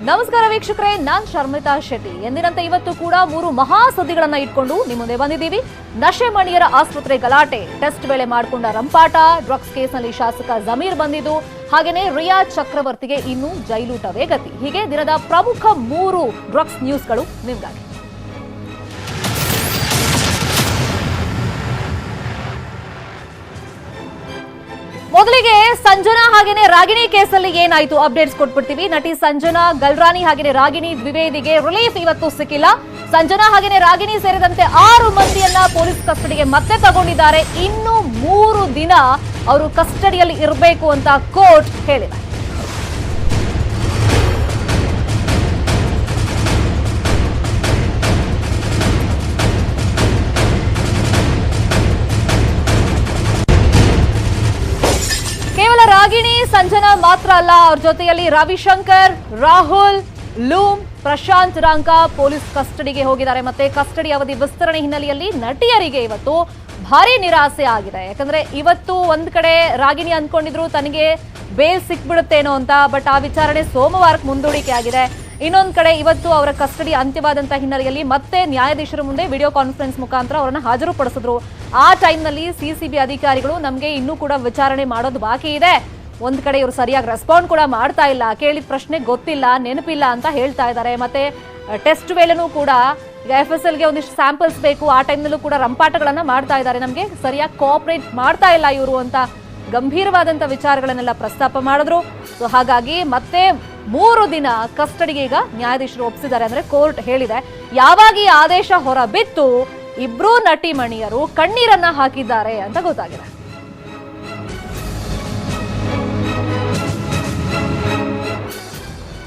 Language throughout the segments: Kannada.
ನಮಸ್ಕಾರ ವೀಕ್ಷಕರೇ, ನಾನ್ ಶರ್ಮಿತಾ ಶೆಟ್ಟಿ. ಎಂದಿನಂತೆ ಇವತ್ತು ಕೂಡ 3 ಮಹಾ ಸುದ್ದಿಗಳನ್ನ ಇಟ್ಕೊಂಡು ನಿಮ್ಮ ಮುಂದೆ ಬಂದಿದ್ದೀವಿ. ನಶೆ ಮಣಿಯರ ಆಸ್ಪತ್ರೆ ಗಲಾಟೆ, ಟೆಸ್ಟ್ ವೇಳೆ ಮಾಡಿಕೊಂಡ ರಂಪಾಟ, ಡ್ರಗ್ಸ್ ಕೇಸ್ನಲ್ಲಿ ಶಾಸಕ ಜಮೀರ್ ಬಂದಿದ್ದು, ಹಾಗೇನೆ ರಿಯಾ ಚಕ್ರವರ್ತಿಗೆ ಇನ್ನೂ ಜೈಲೂಟವೇ ಗತಿ. ಹೀಗೆ ದಿನದ ಪ್ರಮುಖ 3 ಡ್ರಗ್ಸ್ ನ್ಯೂಸ್ಗಳು ನಿಮ್ಗಾಗಿ. ಮೊದಲಿಗೆ ಸಂಜನಾ ಹಾಗೇನೆ ರಾಗಿಣಿ ಕೇಸಲ್ಲಿ ಏನಾಯ್ತು ಅಪ್ಡೇಟ್ಸ್ ಕೊಟ್ಬಿಡ್ತೀವಿ. ನಟಿ ಸಂಜನಾ ಗಲ್ರಾನಿ ಹಾಗೇನೆ ರಾಗಿಣಿ ದ್ವಿವೇದಿಗೆ ರಿಲೀಫ್ ಇವತ್ತು ಸಿಕ್ಕಿಲ್ಲ. ಸಂಜನಾ ಹಾಗೇನೆ ರಾಗಿಣಿ ಸೇರಿದಂತೆ 6 ಮಂದಿಯನ್ನ ಪೊಲೀಸ್ ಕಸ್ಟಡಿಗೆ ಮತ್ತೆ ತಗೊಂಡಿದ್ದಾರೆ. ಇನ್ನು 3 ದಿನ ಅವರು ಕಸ್ಟಡಿಯಲ್ಲಿ ಇರಬೇಕು ಅಂತ ಕೋರ್ಟ್ ಹೇಳಿದೆ. ಕೇವಲ ರಾಗಿಣಿ ಸಂಜನಾ ಮಾತ್ರ ಅಲ್ಲ, ಅವ್ರ ಜೊತೆಯಲ್ಲಿ ರವಿಶಂಕರ್, ರಾಹುಲ್, ಲೂಮ್, ಪ್ರಶಾಂತ್ ರಾಂಕ ಪೊಲೀಸ್ ಕಸ್ಟಡಿಗೆ ಹೋಗಿದ್ದಾರೆ. ಮತ್ತೆ ಕಸ್ಟಡಿ ಅವಧಿ ವಿಸ್ತರಣೆ ಹಿನ್ನೆಲೆಯಲ್ಲಿ ನಟಿಯರಿಗೆ ಇವತ್ತು ಭಾರಿ ನಿರಾಸೆ ಆಗಿದೆ. ಯಾಕಂದ್ರೆ ಇವತ್ತು ಒಂದ್ ಕಡೆ ರಾಗಿಣಿ ಅಂದ್ಕೊಂಡಿದ್ರು ತನಗೆ ಬೇಲ್ ಸಿಕ್ಬಿಡುತ್ತೇನೋ ಅಂತ, ಬಟ್ ಆ ವಿಚಾರಣೆ ಸೋಮವಾರಕ್ಕೆ ಮುಂದೂಡಿಕೆ ಆಗಿದೆ. ಇನ್ನೊಂದ್ ಕಡೆ ಇವತ್ತು ಅವರ ಕಸ್ಟಡಿ ಅಂತ್ಯವಾದಂತ ಹಿನ್ನೆಲೆಯಲ್ಲಿ ಮತ್ತೆ ನ್ಯಾಯಾಧೀಶರ ಮುಂದೆ ವಿಡಿಯೋ ಕಾನ್ಫರೆನ್ಸ್ ಮುಖಾಂತರ ಅವರನ್ನ ಹಾಜರುಪಡಿಸಿದ್ರು. ಆ ಟೈಮ್ನಲ್ಲಿ ಸಿಸಿಬಿ ಅಧಿಕಾರಿಗಳು ನಮಗೆ ಇನ್ನೂ ಕೂಡ ವಿಚಾರಣೆ ಮಾಡೋದು ಬಾಕಿ ಇದೆ, ಒಂದ್ ಕಡೆ ಇವರು ಸರಿಯಾಗಿ ರೆಸ್ಪಾಂಡ್ ಕೂಡ ಮಾಡ್ತಾ ಇಲ್ಲ, ಕೇಳಿದ ಪ್ರಶ್ನೆ ಗೊತ್ತಿಲ್ಲ, ನೆನಪಿಲ್ಲ ಅಂತ ಹೇಳ್ತಾ ಇದ್ದಾರೆ. ಮತ್ತೆ ಟೆಸ್ಟ್ ವೇಳೆನೂ ಕೂಡ ಈಗ FSL ಗೆ ಒಂದಿಷ್ಟು ಸ್ಯಾಂಪಲ್ಸ್ ಬೇಕು, ಆ ಟೈಮ್ನಲ್ಲೂ ಕೂಡ ರಂಪಾಟಗಳನ್ನ ಮಾಡ್ತಾ ಇದ್ದಾರೆ, ನಮಗೆ ಸರಿಯಾಗಿ ಕೋಆಪರೇಟ್ ಮಾಡ್ತಾ ಇಲ್ಲ ಇವರು ಅಂತ ಗಂಭೀರವಾದಂತ ವಿಚಾರಗಳನ್ನೆಲ್ಲ ಪ್ರಸ್ತಾಪ ಮಾಡಿದ್ರು. ಸೊ ಹಾಗಾಗಿ ಮತ್ತೆ 3 ದಿನ ಕಸ್ಟಡಿಗೆ ಈಗ ನ್ಯಾಯಾಧೀಶರು ಒಪ್ಪಿಸಿದ್ದಾರೆ, ಅಂದ್ರೆ ಕೋರ್ಟ್ ಹೇಳಿದೆ. ಯಾವಾಗ ಈ ಆದೇಶ ಹೊರಬಿತ್ತು, ಇಬ್ರು ನಟಿ ಮಣಿಯರು ಕಣ್ಣೀರನ್ನ ಹಾಕಿದ್ದಾರೆ ಅಂತ ಗೊತ್ತಾಗಿದೆ.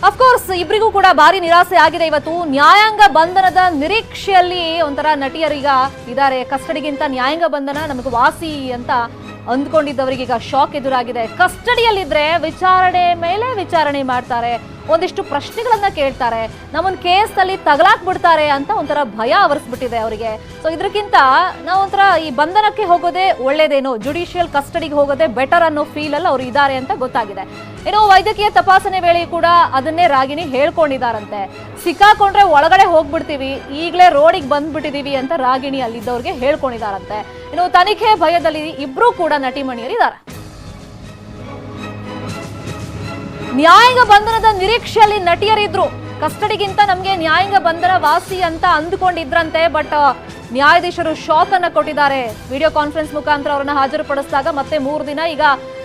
ಅಫ್ಕೋರ್ಸ್ ಇಬ್ಬರಿಗೂ ಕೂಡ ಭಾರಿ ನಿರಾಸೆ ಆಗಿದೆ. ಇವತ್ತು ನ್ಯಾಯಾಂಗ ಬಂಧನದ ನಿರೀಕ್ಷೆಯಲ್ಲಿ ಒಂಥರ ನಟಿಯರೀಗ ಇದ್ದಾರೆ. ಕಸ್ಟಡಿಗಿಂತ ನ್ಯಾಯಾಂಗ ಬಂಧನ ನಮಗೆ ವಾಸಿ ಅಂತ ಅಂದ್ಕೊಂಡಿದ್ದವರಿಗೆ ಈಗ ಶಾಕ್ ಎದುರಾಗಿದೆ. ಕಸ್ಟಡಿಯಲ್ಲಿದ್ರೆ ವಿಚಾರಣೆ ಮೇಲೆ ವಿಚಾರಣೆ ಮಾಡ್ತಾರೆ, ಒಂದಿಷ್ಟು ಪ್ರಶ್ನೆಗಳನ್ನ ಕೇಳ್ತಾರೆ, ನಮ್ಮೊಂದು ಕೇಸಲ್ಲಿ ತಗಲಾಕ್ಬಿಡ್ತಾರೆ ಅಂತ ಒಂಥರ ಭಯ ಆವರಿಸ್ಬಿಟ್ಟಿದೆ ಅವರಿಗೆ. ಸೊ ಇದಕ್ಕಿಂತ ನಾವು ಒಂಥರ ಈ ಬಂಧನಕ್ಕೆ ಹೋಗೋದೇ ಒಳ್ಳೇದೇನೋ, ಜುಡಿಷಿಯಲ್ ಕಸ್ಟಡಿಗೆ ಹೋಗೋದೇ ಬೆಟರ್ ಅನ್ನೋ ಫೀಲ್ ಅಲ್ಲಿ ಅವ್ರು ಇದ್ದಾರೆ ಅಂತ ಗೊತ್ತಾಗಿದೆ. ಏನೋ ವೈದ್ಯಕೀಯ ತಪಾಸಣೆ ವೇಳೆ ಕೂಡ ಅದನ್ನೇ ರಾಗಿಣಿ ಹೇಳ್ಕೊಂಡಿದ್ದಾರಂತೆ. ಸಿಕ್ಕಾಕೊಂಡ್ರೆ ಒಳಗಡೆ ಹೋಗ್ಬಿಡ್ತೀವಿ, ಈಗಲೇ ರೋಡಿಗೆ ಬಂದ್ಬಿಟ್ಟಿದೀವಿ ಅಂತ ರಾಗಿಣಿ ಅಲ್ಲಿದ್ದವ್ರಿಗೆ ಹೇಳ್ಕೊಂಡಿದ್ದಾರಂತೆ. ಇನ್ನು ತನಿಖೆ ಭಯದಲ್ಲಿ ಇಬ್ರು ಕೂಡ ನಟಿಮಣಿಯರಿದ್ದಾರೆ. ನ್ಯಾಯಾಂಗ ಬಂಧನದ ನಿರೀಕ್ಷೆಯಲ್ಲಿ ನಟಿಯರಿದ್ರು. ಕಸ್ಟಡಿಗಿಂತ ನಮ್ಗೆ ನ್ಯಾಯಾಂಗ ಬಂಧನ ವಾಸಿ ಅಂತ ಅಂದುಕೊಂಡಿದ್ರಂತೆ, ಬಟ್ ನ್ಯಾಯಾಧೀಶರು ಶಾಕ್ ಅನ್ನ ಕೊಟ್ಟಿದ್ದಾರೆ. ವಿಡಿಯೋ ಕಾನ್ಫರೆನ್ಸ್ ಮುಖಾಂತರ ಅವರನ್ನ ಹಾಜರುಪಡಿಸಿದಾಗ ಮತ್ತೆ 3 ದಿನ ಈಗ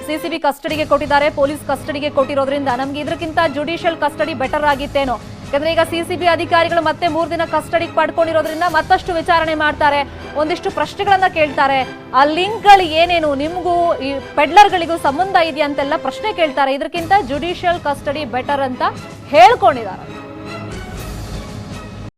ಸಿಸಿಬಿ ಕಸ್ಟಡಿಗೆ ಕೊಟ್ಟಿದ್ದಾರೆ, ಪೊಲೀಸ್ ಕಸ್ಟಡಿಗೆ ಕೊಟ್ಟಿರೋದ್ರಿಂದ ನಮ್ಗೆ ಇದಕ್ಕಿಂತ ಜುಡಿಷಿಯಲ್ ಕಸ್ಟಡಿ ಬೆಟರ್ ಆಗಿತ್ತೇನೋ. ಯಾಕಂದ್ರೆ ಈಗ ಸಿಸಿಬಿ ಅಧಿಕಾರಿಗಳು ಮತ್ತೆ 3 ದಿನ ಕಸ್ಟಡಿಗೆ ಪಡ್ಕೊಂಡಿರೋದ್ರಿಂದ ಮತ್ತಷ್ಟು ವಿಚಾರಣೆ ಮಾಡ್ತಾರೆ, ಒಂದಿಷ್ಟು ಪ್ರಶ್ನೆಗಳನ್ನ ಕೇಳ್ತಾರೆ. ಆ ಲಿಂಕ್ಗಳು ಏನೇನು, ನಿಮ್ಗೂ ಈ ಪೆಡ್ಲರ್ಗಳಿಗೂ ಸಂಬಂಧ ಇದೆಯಾ ಅಂತೆಲ್ಲ ಪ್ರಶ್ನೆ ಕೇಳ್ತಾರೆ. ಇದಕ್ಕಿಂತ ಜುಡಿಷಿಯಲ್ ಕಸ್ಟಡಿ ಬೆಟರ್ ಅಂತ ಹೇಳ್ಕೊಂಡಿದ್ದಾರೆ.